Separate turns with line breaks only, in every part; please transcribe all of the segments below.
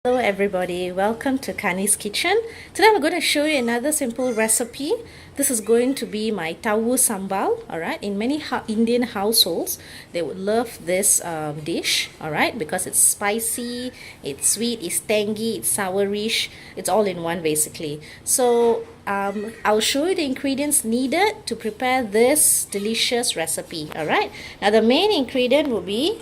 Hello everybody, welcome to Kani's kitchen. Today I'm going to show you another simple recipe. This is going to be my Toufu Sambal. Alright, in many Indian households they would love this dish, alright, because it's spicy, it's sweet, it's tangy, it's sourish, it's all in one basically. So I'll show you the ingredients needed to prepare this delicious recipe. Alright, now the main ingredient will be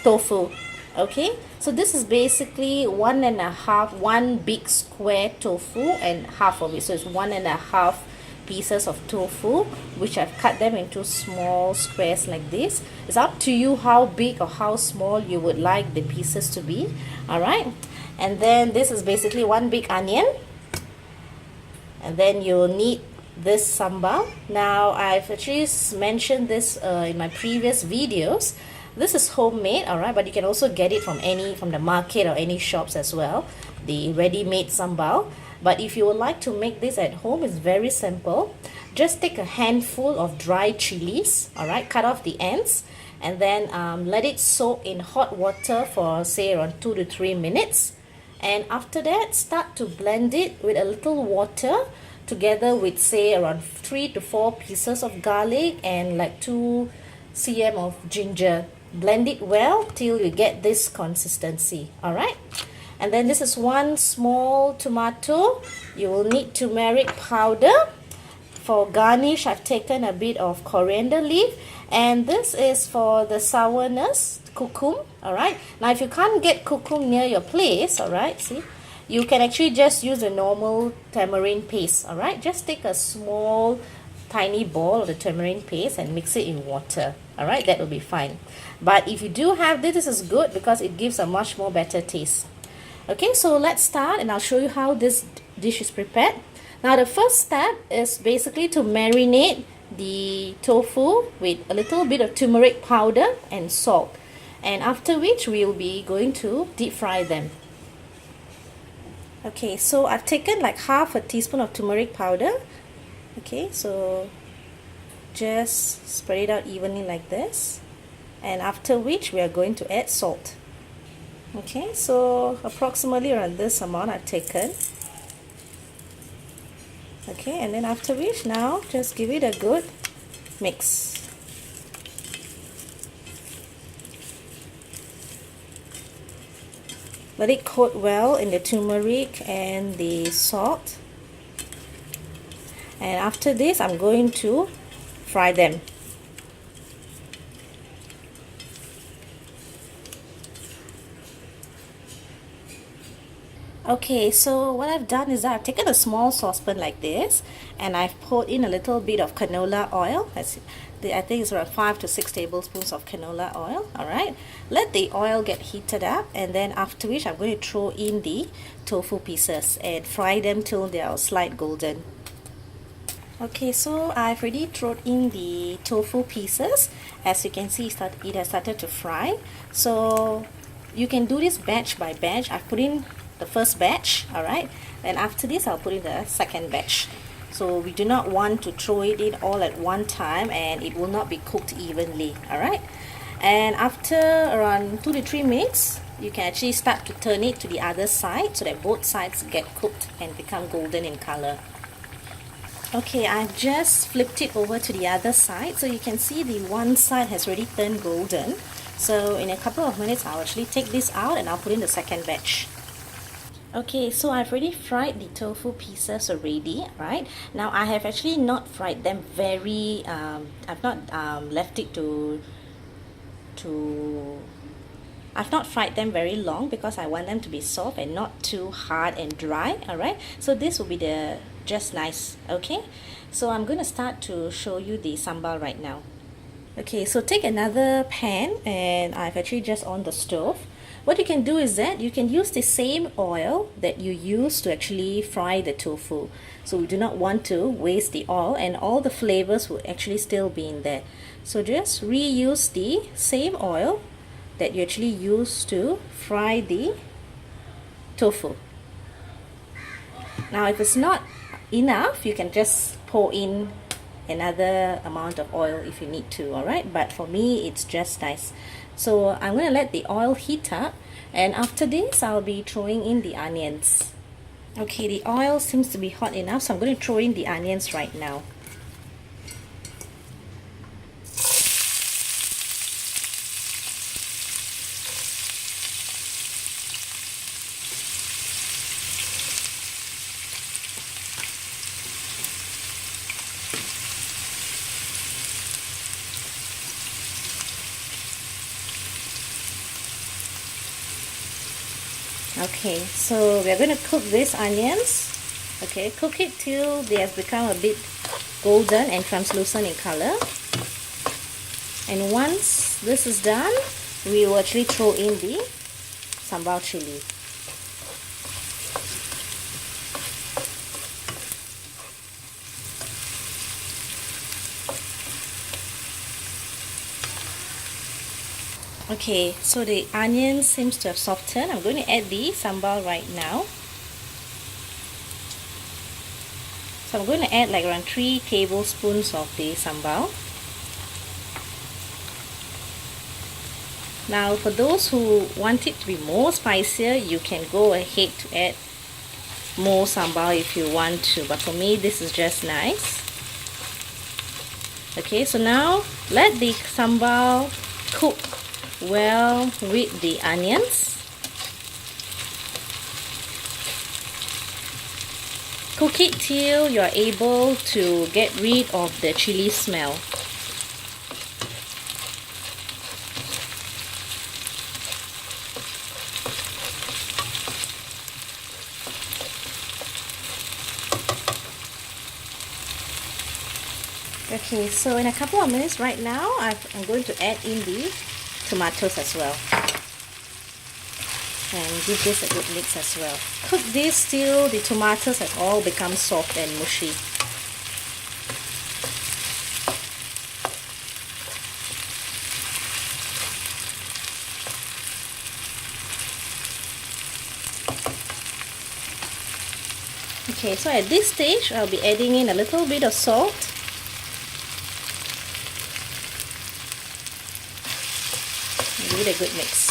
tofu. Okay, so this is basically one big square tofu and half of it, so it's 1.5 pieces of tofu, which I've cut them into small squares like this. It's up to you how big or how small you would like the pieces to be. All right, and then this is basically one big onion, and then you'll need this sambal. Now I've actually mentioned this in my previous videos. This is homemade, alright, but you can also get it from the market or any shops as well, the ready-made sambal. But if you would like to make this at home, it's very simple. Just take a handful of dry chilies, alright, cut off the ends, and then let it soak in hot water for say around 2 to 3 minutes. And after that, start to blend it with a little water together with say around 3 to 4 pieces of garlic and like 2 cm of ginger. Blend it well till you get this consistency. Alright, and then this is one small tomato. You will need turmeric powder. For garnish, I've taken a bit of coriander leaf, and this is for the sourness, cucum. Alright, now if you can't get cucum near your place, alright, see, you can actually just use a normal tamarind paste. Alright, just take a small tiny ball of the tamarind paste and mix it in water. Alright, that will be fine. But if you do have this, this is good because it gives a much more better taste. Okay, so let's start and I'll show you how this dish is prepared. Now the first step is basically to marinate the tofu with a little bit of turmeric powder and salt. And after which we'll be going to deep fry them. Okay, so I've taken like half a teaspoon of turmeric powder. Okay, so just spread it out evenly like this, and after which we are going to add salt. Okay, so approximately around this amount I've taken. Okay, and then after which now just give it a good mix. Let it coat well in the turmeric and the salt. And after this, I'm going to fry them. Okay, so what I've done is that I've taken a small saucepan like this, and I've poured in a little bit of canola oil. I think it's around 5 to 6 tablespoons of canola oil. Alright, let the oil get heated up, and then after which I'm going to throw in the tofu pieces and fry them till they are slight golden. Okay, so I've already thrown in the tofu pieces. As you can see, it has started to fry. So you can do this batch by batch. I've put in the first batch, alright, and after this I'll put in the second batch. So we do not want to throw it in all at one time and it will not be cooked evenly, alright. And after around 2 to 3 minutes, you can actually start to turn it to the other side so that both sides get cooked and become golden in color. Okay, I've just flipped it over to the other side, so you can see the one side has already turned golden. So in a couple of minutes I'll actually take this out and I'll put in the second batch. Okay, so I've already fried the tofu pieces already, right? Now I have actually not fried them very, I've not left it I've not fried them very long because I want them to be soft and not too hard and dry. Alright, so this will be the just nice. Okay, so I'm going to start to show you the sambal right now. Okay, so take another pan, and I've actually just on the stove. What you can do is that you can use the same oil that you use to actually fry the tofu. So we do not want to waste the oil, and all the flavors will actually still be in there. So just reuse the same oil that you actually use to fry the tofu. Now if it's not enough, you can just pour in another amount of oil if you need to, alright, but for me it's just nice. So I'm going to let the oil heat up. And after this, I'll be throwing in the onions. Okay, the oil seems to be hot enough, so I'm going to throw in the onions right now. Okay, so we're going to cook these onions. Okay, cook it till they have become a bit golden and translucent in color. And once this is done, we will actually throw in the sambal chili. Okay, so the onion seems to have softened. I'm going to add the sambal right now. So I'm going to add like around 3 tablespoons of the sambal. Now for those who want it to be more spicier, you can go ahead to add more sambal if you want to, but for me this is just nice. Okay, so now let the sambal cook well with the onions. Cook it till you're able to get rid of the chili smell. Okay, so in a couple of minutes right now, I'm going to add in the tomatoes as well. And give this a good mix as well. Cook this till the tomatoes have all become soft and mushy. Okay, so at this stage, I'll be adding in a little bit of salt. Give it a good mix.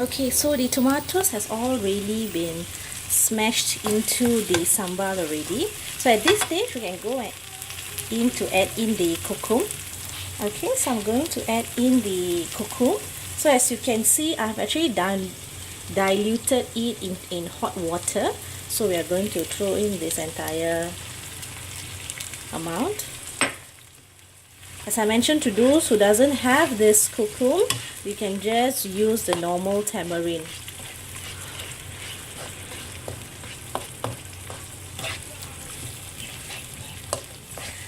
Okay, so the tomatoes has already been smashed into the sambal already. So at this stage, we can go in to add in the kokum. Okay, so I'm going to add in the kokum. So as you can see, I've actually diluted it in hot water. So we are going to throw in this entire amount. As I mentioned, to those who doesn't have this kokum, you can just use the normal tamarind.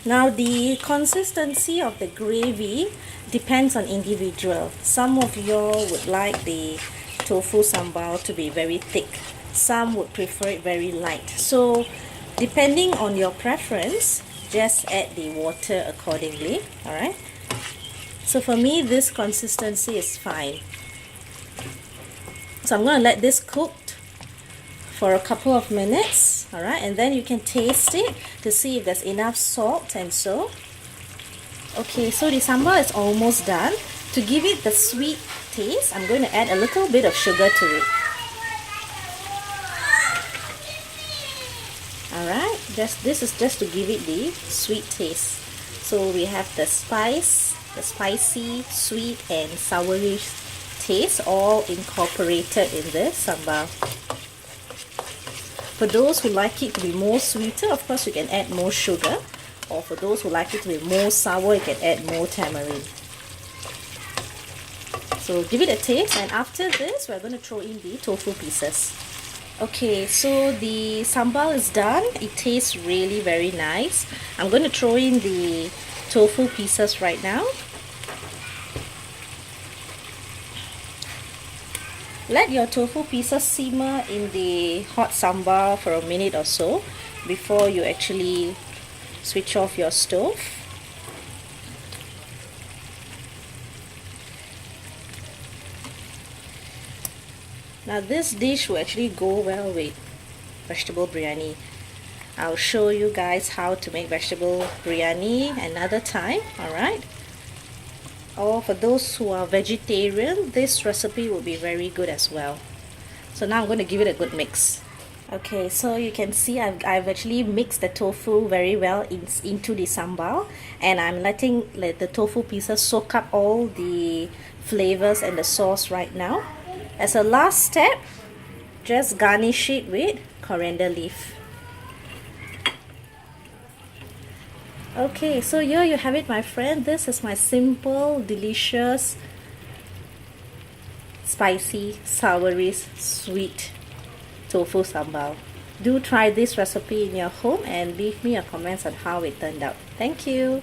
Now the consistency of the gravy depends on individual. Some of y'all would like the tofu sambal to be very thick. Some would prefer it very light. So depending on your preference, just add the water accordingly. Alright. So for me, this consistency is fine. So I'm going to let this cook for a couple of minutes. Alright, and then you can taste it to see if there's enough salt and so. Okay, so the sambal is almost done. To give it the sweet taste, I'm going to add a little bit of sugar to it. Alright, this is just to give it the sweet taste. So we have the spicy, sweet and soury taste all incorporated in the sambal. For those who like it to be more sweeter, of course you can add more sugar. Or for those who like it to be more sour, you can add more tamarind. So give it a taste, and after this we're going to throw in the tofu pieces. Okay, so the sambal is done. It tastes really very nice. I'm going to throw in the tofu pieces right now. Let your tofu pieces simmer in the hot sambal for a minute or so before you actually switch off your stove. Now this dish will actually go well with vegetable biryani. I'll show you guys how to make vegetable biryani another time, alright? Or for those who are vegetarian, this recipe will be very good as well. So now I'm going to give it a good mix. Okay, so you can see I've actually mixed the tofu very well into the sambal, and I'm letting the tofu pieces soak up all the flavors and the sauce right now. As a last step, just garnish it with coriander leaf. Okay, so here you have it, my friend. This is my simple, delicious, spicy, soury, sweet tofu sambal. Do try this recipe in your home and leave me a comment on how it turned out. Thank you.